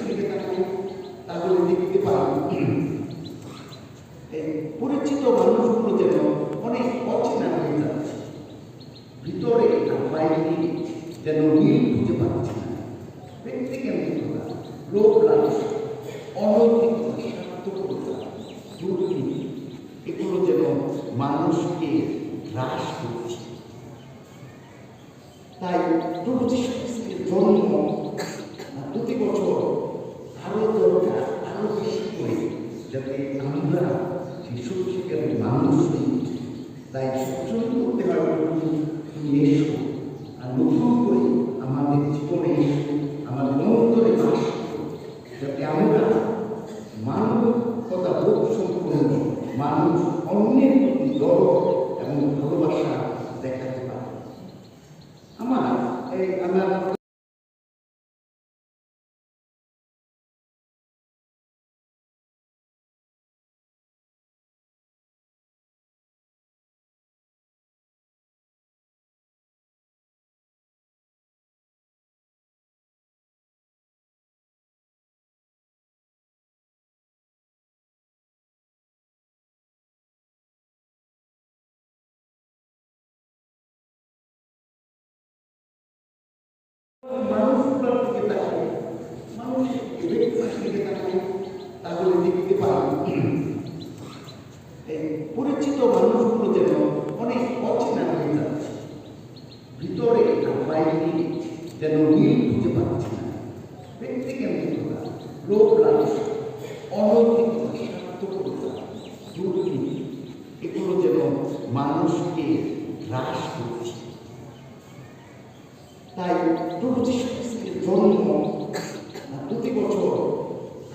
দিকে তাকাই তাহলে দেখতে পাই এই পরিচিত মানুষগুলো যেন অনেক অচেনা হয়ে যাচ্ছে। ভিতরে আর বাইরে যেন মিল খুঁজে পাচ্ছি না। ব্যক্তিকেন্দ্রিকতা, লোভ লালসা, অনৈতিকতা, স্বার্থপরতা, দুর্নীতি এগুলো যেন মানুষকে হ্রাস করছে। তাই প্রভু যীশু খ্রিস্টের জন্ম প্রতি বছর আরো দরকার, আরো বেশি করে, যাতে আমরা সেই সত্যিকারের মানুষ হই। তাই সবসময় করতে হয় তুমি এসো আর নতুন করে আমাদের জীবনে আমাদের অন্তরে বাস করো, যাতে আমরা মানবতা বোধ সম্পন্ন মানুষ, অন্যের প্রতি দরদ এবং ভালোবাসা দেখাতে পারে। আমার মানুষগুলোর দিকে তাকাই, মানুষের ব্যক্তির দিকে তাকাই তাহলে দেখতে পাই এই পরিচিত মানুষগুলো যেন অনেক অচেনা হয়ে যাচ্ছে। ভিতরে আর বাইরে যেন মিল খুঁজে পাচ্ছি না। ব্যক্তিকেন্দ্রিকতা, লোভ লালসা, অনৈতিকতা, স্বার্থপরতা, দুর্নীতি এগুলো যেন মানুষকে হ্রাস করছে। তাই প্রভু যীশু খ্রিস্টের জন্ম প্রতি বছর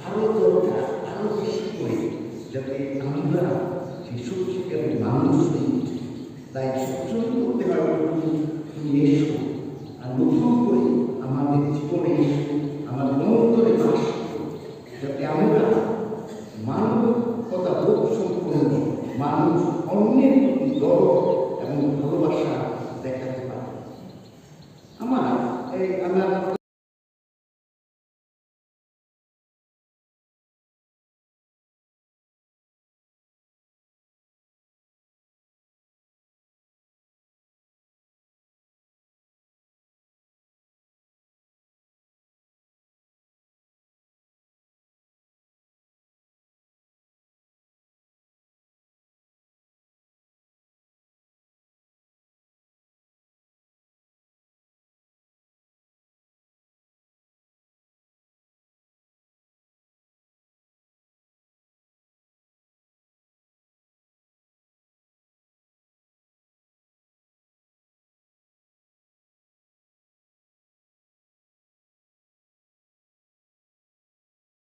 আরো দরকার, আরো বেশি করে, যাতে আমরা সেই সত্যিকারের মানুষ হই। তাই সবসময় করতে হয় তুমি এসো আর নতুন করে আমাদের জীবনে আমাদের অন্তরে বাস করো, যাতে আমরা মানবতা বোধ সম্পন্ন মানুষ, অন্যের প্রতি দরদ এবং ভালোবাসা দেখাতে পারি। আমার